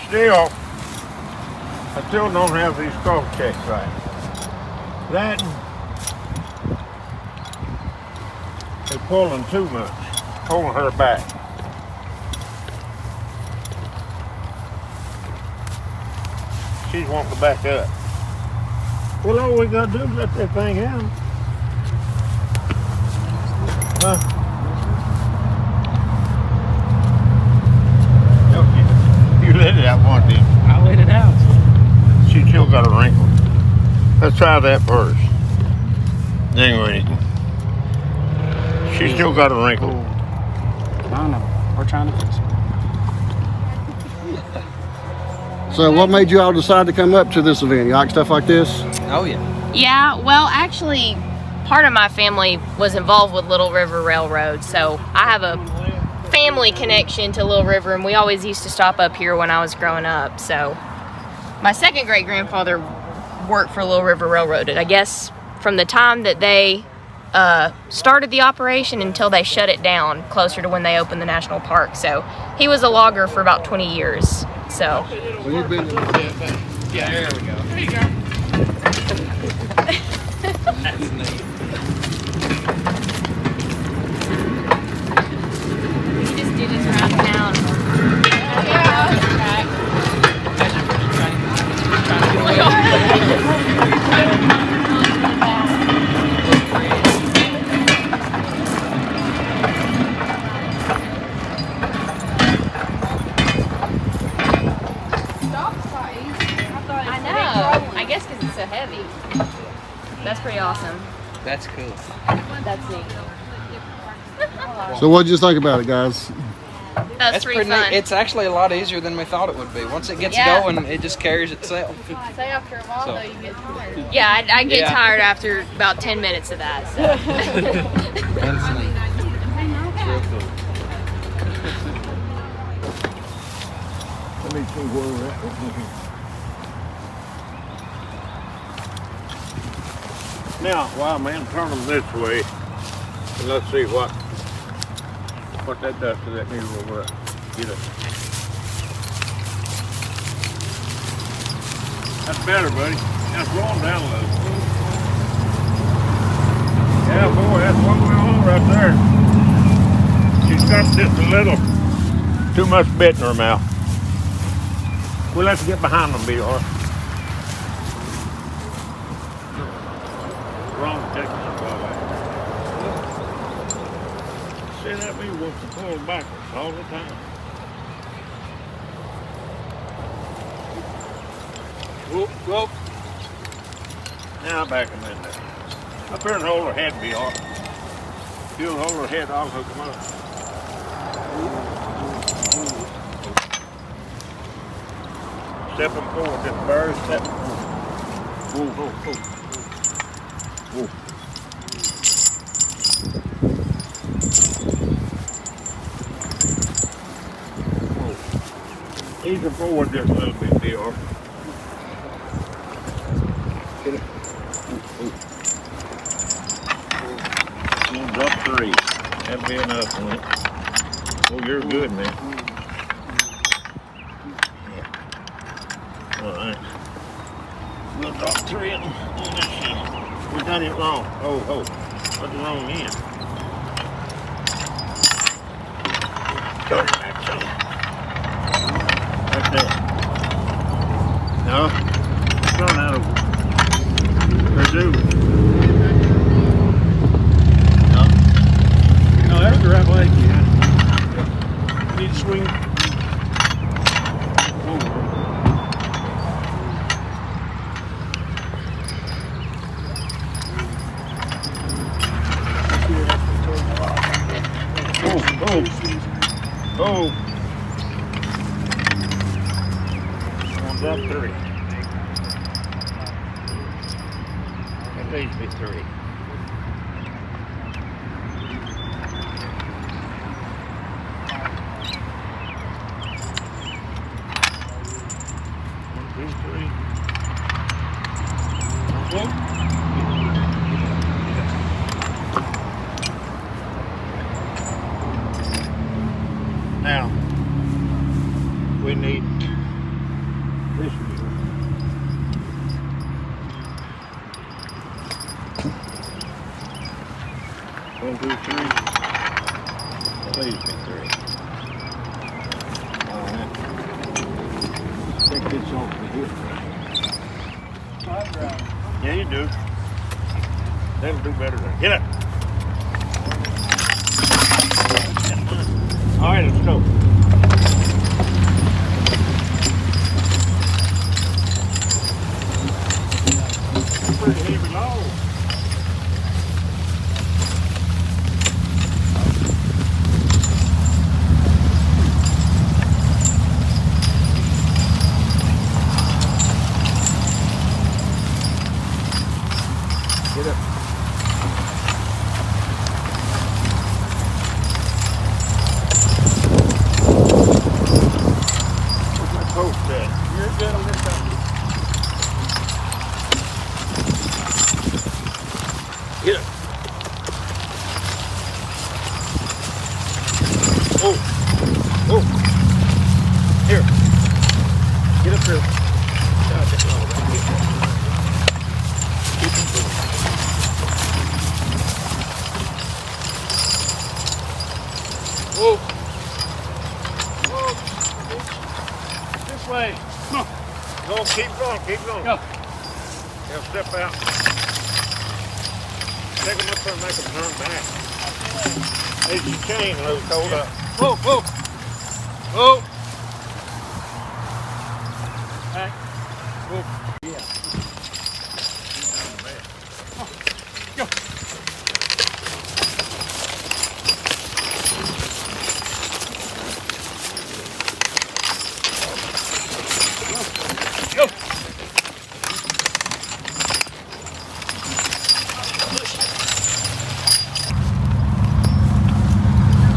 still, I still don't have these cross checks right. That is pulling too much, pulling her back. She's wanting to back up. Well, all we gotta do is let that thing out. You let it out one day. I let it out. She still got a wrinkle. Let's try that first. Anyway, she still got a wrinkle. I don't know. We're trying to fix it. So what made you all decide to come up to this event? You like stuff like this? Oh, yeah. Yeah, well, actually, part of my family was involved with Little River Railroad, so I have a family connection to Little River, and we always used to stop up here when I was growing up. So my second great-grandfather worked for Little River Railroad, and I guess from the time that they started the operation until they shut it down, closer to when they opened the national park. So he was a logger for about 20 years. So You've been Yeah, there we go. There you go. That's neat. we just do this around town. I know. I guess because it's so heavy. That's pretty awesome. That's cool. That's neat. So what did you think about it, guys? That's pretty fun. neat. It's actually a lot easier than we thought it would be. Once it gets Yeah. going, it just carries itself. Say after a while, So. though, you get tired. Yeah, I get Yeah. tired after about 10 minutes of that. So. That's neat. It's real cool. Let me see where we're at. Now, wild man, turn them this way, and let's see what that does to that mule over there. Get it. That's better, buddy. That's rolling down a little. Yeah, boy, that's what we're on right there. She's got just a little too much bit in her mouth. We'll have to get behind them, be all right. Wrong Texas brother. See, that mule wants to pull backwards all the time. Whoop, whoop. Now back them in there. Up here and hold her head, be all right. If you'll hold her head, I'll hook them up. Step them forward, just barely step them forward. Whoa, whoa, whoa. Whoa. Ease them forward just a little bit, Bill. Get it. Drop 3. That'd be enough, won't it? Oh, you're good, man. Yeah. All right. We'll drop 3 of them on this sheet. We done it wrong. Oh, what's the wrong end? Turn it back some. Right there. No. Turn that over. Pursue. No. No, that's the right leg, yeah. Need to swing. Over. Oh. One's up 3. At least be 3. One, 2, 3. Whoa. Now, we need This is good. 1, 2, 3. Please be 3. All right. Take this off the hip. Yeah, you do. That'll do better than. Get up. All right, let's go. Pretty heavy load. Get up. Where's my post at? You're good on this side. Get up. Oh. Oh. Here. Get up here. God, that's all right. Keep them going. Whoa. Whoa. This way. Come on. Go, keep going, keep going. Go. Now step out. Take them up there and make them turn back. There's your chain loose, hold up. Whoa, whoa. Whoa. Back. Whoa. Yeah. Oh, go. Go.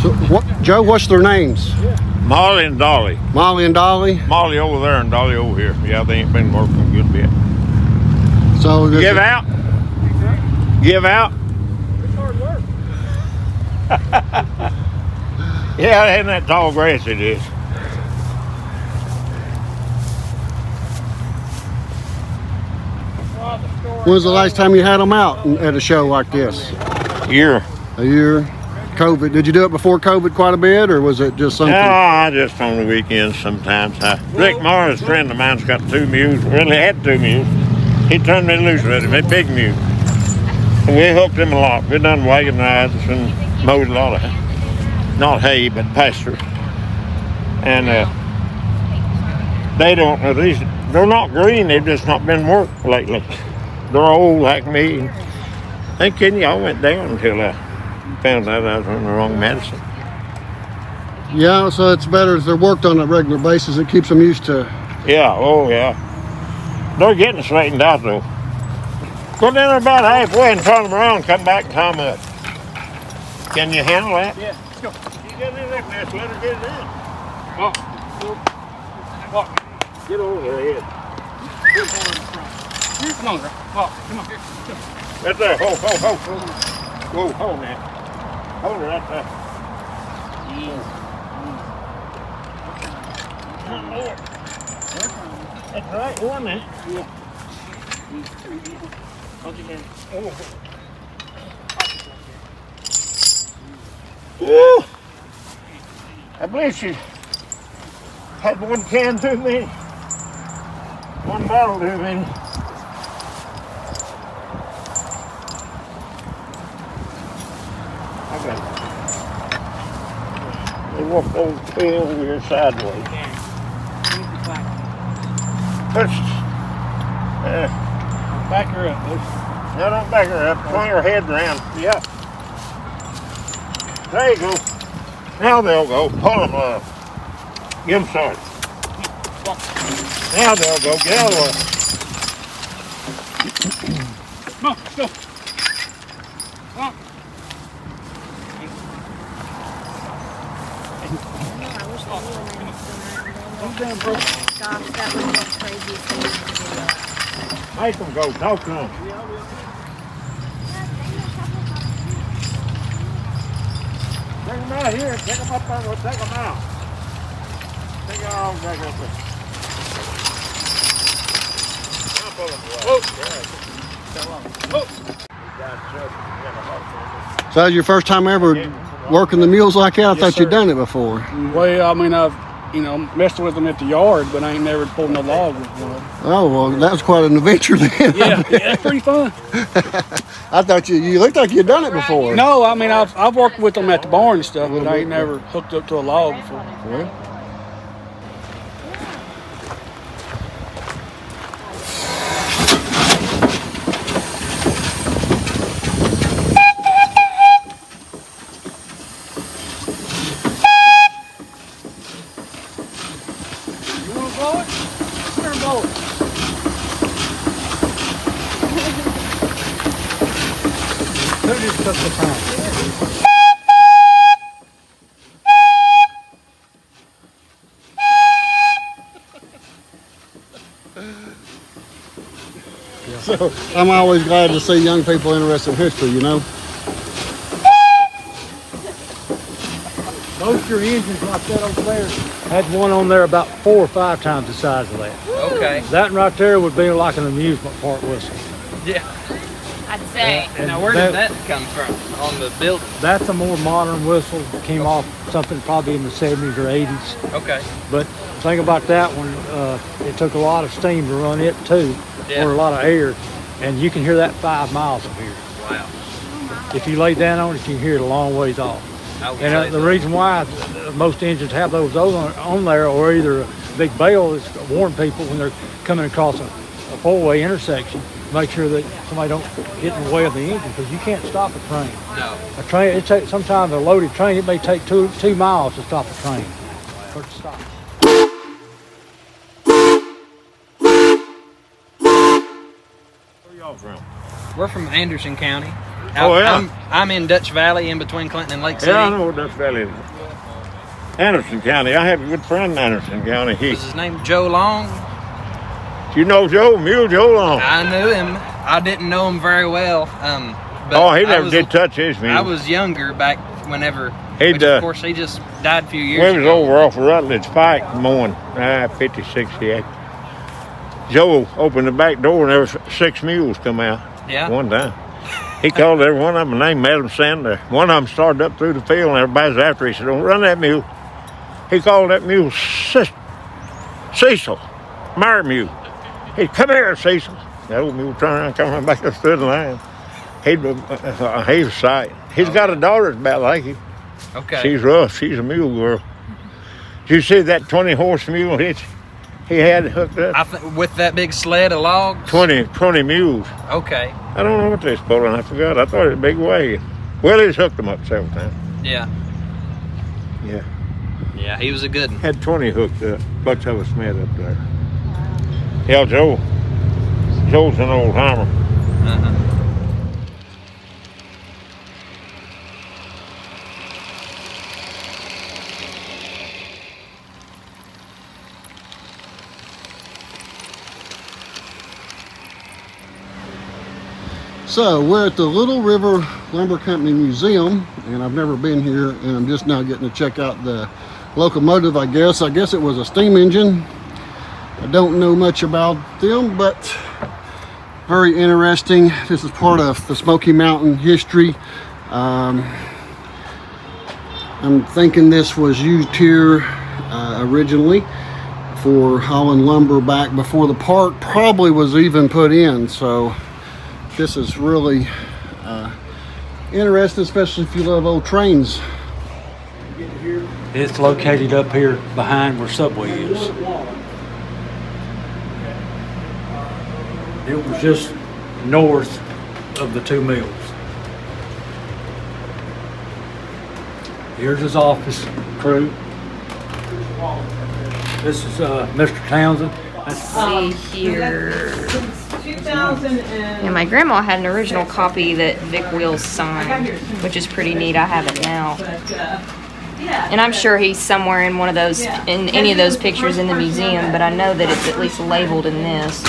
So, what, Joe, what's their names? Molly and Dolly. Molly and Dolly? Molly over there and Dolly over here. Yeah, they ain't been working a good bit. So Give out. Give out. It's hard work. Yeah, ain't that tall grass it is. when was the last time you had them out at a show like this? Year. A year? COVID. Did you do it before COVID quite a bit, or was it just something? No, I just on the weekends sometimes. Rick Morris, a friend of mine's got 2 mules. Really had 2 mules. He turned me loose with him. They big mules. And we hooked him a lot. We done wagon rides and mowed a lot of, not hay, but pasture. And they don't know these. They're not green. They've just not been worked lately. They're old like me. Ain't kidding you. I went down until I found out I was on the wrong medicine. Yeah, so it's better if they're worked on a regular basis. It keeps them used to. Yeah, oh yeah. They're getting straightened out though. Go down there about halfway and turn them around, come back and tie them up. Can you handle that? Yeah, let's go. You get in there, let her get it in. Walk. Walk. Get over there, Ed. Come on, walk. Come on. Go. Right there, hold. Whoa, hold that. Hold it right there. One more. That's right, one there. Yeah. Hold your hand. Woo! I believe she had 1 can too many. 1 bottle too many. I got it. They walked over here sideways. Push. Back her up, Luke. No, don't back her up. Swing her head around. Yeah. There you go. Now they'll go. Pull them up. Give them started. Now they'll go. Get out of the way. Come on, let's go. Come on. Gosh, that was the craziest thing to do. Make them go. Talk to them. Take them out here. Take them up there. We'll take them out. Take them all back up there. So that was your first time ever working the mules like that? I thought you'd done it before. Well, I mean, I've messed with them at the yard, but I ain't never pulled no log before. Oh, well, that was quite an adventure then. Yeah, it's pretty fun. I thought you looked like you'd done it before. No, I mean, I've worked with them at the barn and stuff, but I ain't never hooked up to a log before. Well, You want to blow it? Come here and blow it. Who just took the time? so I'm always glad to see young people interested in history, you know. Most of your engines like that over there had one on there about 4 or 5 times the size of that. Okay. That right there would be like an amusement park whistle. Yeah. I'd say. And Now, where did that come from? On the building? That's a more modern whistle. It came off something probably in the 70s or 80s. Okay. But the thing about that one, it took a lot of steam to run it too, Yeah. or a lot of air. And you can hear that 5 miles from here. Wow. If you lay down on it, you can hear it a long ways off. I would And say the so. reason why most engines have those on there, or either a big bell, is to warn people when they're coming across a four-way intersection. Make sure that somebody don't get in the way of the engine, because you can't stop a train. No. A train, sometimes a loaded train, it may take two miles to stop a train. For it to stop. Where y'all from? We're from Anderson County. Oh, yeah. I'm in Dutch Valley, in between Clinton and Lake City. Yeah, I know what Dutch Valley is. Anderson County. I have a good friend in Anderson County. Was his name Joe Long? You know Joe, Mule Joe Long. I knew him. I didn't know him very well. But Oh, he I never was- did touch his mule. I was younger back whenever. He'd, Which, of course, he just died a few years We was ago. over off of Rutledge Pike mowing 50, 60 acres. Joe opened the back door and there was 6 mules come out Yeah. one time. He called every one of them named Madam Sander. One of them started up through the field and everybody's after. He said, "Don't run that mule." He called that mule Cecil, Mare Mule. He'd come here, Cecil. That old mule turned around, come right back up through the line. He was sight. He's got a daughter that's about like him. Okay. She's rough. She's a mule girl. Did you see that 20-horse mule he had hooked up? With that big sled of logs? 20 mules. Okay. I don't know what they was pulling. I forgot. I thought it was a big wagon. Well, he's hooked them up several times. Yeah. Yeah. Yeah, he was a good one. Had 20 hooked up. Bunch of us met up there. Yeah, Joe's an old timer. Uh-huh. So we're at the Little River Lumber Company Museum, and I've never been here, and I'm just now getting to check out the locomotive, I guess. I guess it was a steam engine. I don't know much about them, but very interesting. This is part of the Smoky Mountain history. I'm thinking this was used here originally for hauling lumber back before the park probably was even put in. So this is really interesting, especially if you love old trains. It's located up here behind where Subway is. It was just north of the 2 mills. Here's his office crew. This is Mr. Townsend. See here. Yeah, my grandma had an original copy that Vic Wheels signed, which is pretty neat. I have it now. And I'm sure he's somewhere in one of those, in any of those pictures in the museum, but I know that it's at least labeled in this.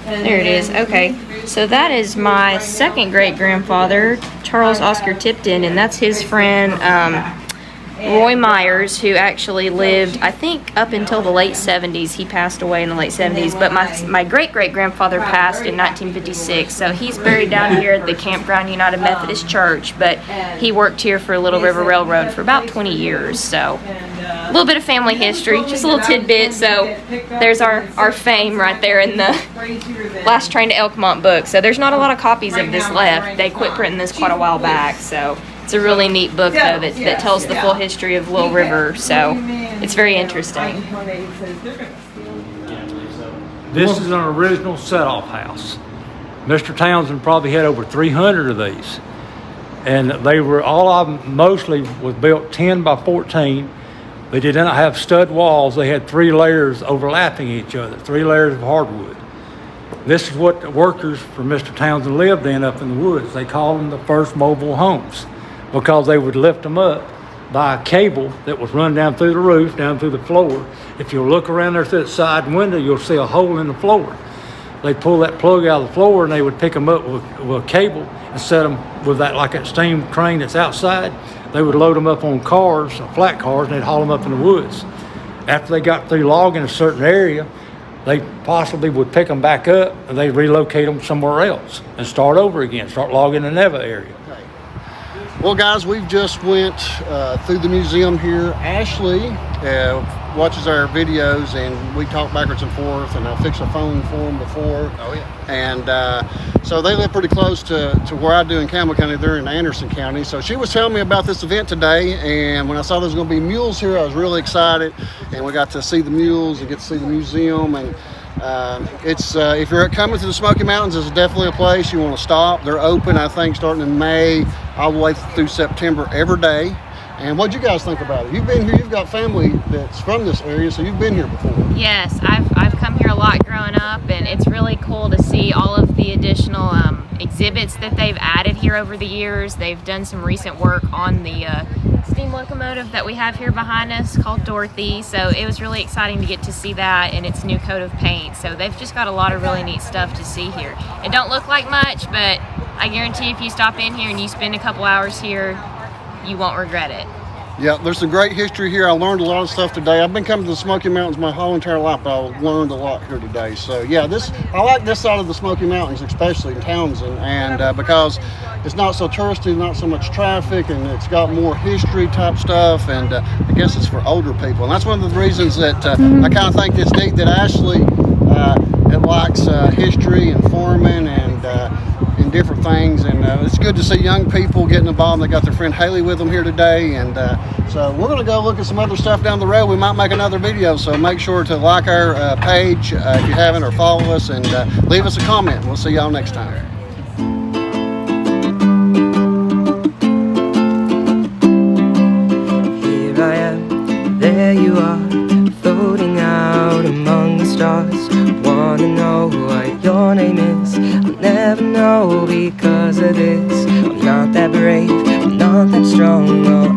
There it is. Okay. So that is my second great grandfather, Charles Oscar Tipton, and that's his friend, Roy Myers, who actually lived, I think, up until the late 70s. He passed away in the late 70s, but my great-great-grandfather passed in 1956, so he's buried down here at the Campground United Methodist Church, but he worked here for Little River Railroad for about 20 years, so a little bit of family history, just a little tidbit. So there's our fame right there in the Last Train to Elkmont book. So there's not a lot of copies of this left. They quit printing this quite a while back, so it's a really neat book, though, that tells the full history of Little River, so it's very interesting. This is an original set-off house. Mr. Townsend probably had over 300 of these. And they were, all of them mostly was built 10 by 14. They did not have stud walls. They had 3 layers overlapping each other, 3 layers of hardwood. This is what the workers for Mr. Townsend lived in up in the woods. They called them the first mobile homes, because they would lift them up by a cable that was run down through the roof, down through the floor. If you look around there through the side window, you'll see a hole in the floor. They'd pull that plug out of the floor and they would pick them up with a cable and set them with that steam train that's outside. They would load them up on cars, flat cars, and they'd haul them up in the woods. After they got through logging a certain area, they possibly would pick them back up and they'd relocate them somewhere else and start over again, start logging another area. Well, guys, we've just went through the museum here. Ashley watches our videos, and we talk backwards and forth, and I fixed a phone for them before. Oh, yeah. And so they live pretty close to where I do in Campbell County. They're in Anderson County. So she was telling me about this event today, and when I saw there was going to be mules here, I was really excited. And we got to see the mules and get to see the museum. And it's if you're coming to the Smoky Mountains, it's definitely a place you want to stop. They're open, I think, starting in May all the way through September every day. And what'd you guys think about it? You've been here, you've got family that's from this area, so you've been here before. Yes, I've come here a lot growing up, and it's really cool to see all of the additional exhibits that they've added here over the years. They've done some recent work on the steam locomotive that we have here behind us called Dorothy, so it was really exciting to get to see that in its new coat of paint. So they've just got a lot of really neat stuff to see here. It don't look like much, but I guarantee if you stop in here and you spend a couple hours here, you won't regret it. Yeah, there's some great history here. I learned a lot of stuff today. I've been coming to the Smoky Mountains my whole entire life, but I learned a lot here today. So yeah, I like this side of the Smoky Mountains, especially in Townsend, and because it's not so touristy, not so much traffic, and it's got more history type stuff, and I guess it's for older people. And that's one of the reasons that I kind of think it's neat that Ashley likes history and farming and different things, and it's good to see young people getting involved. They got their friend Haley with them here today, and so we're going to go look at some other stuff down the road. We might make another video, so make sure to like our page if you haven't, or follow us, and leave us a comment. We'll see y'all next time. Here I am, there you are, floating out among the stars. Wanna know what your name is? I'll never know because of this. I'm not that brave, I'm not that strong, no,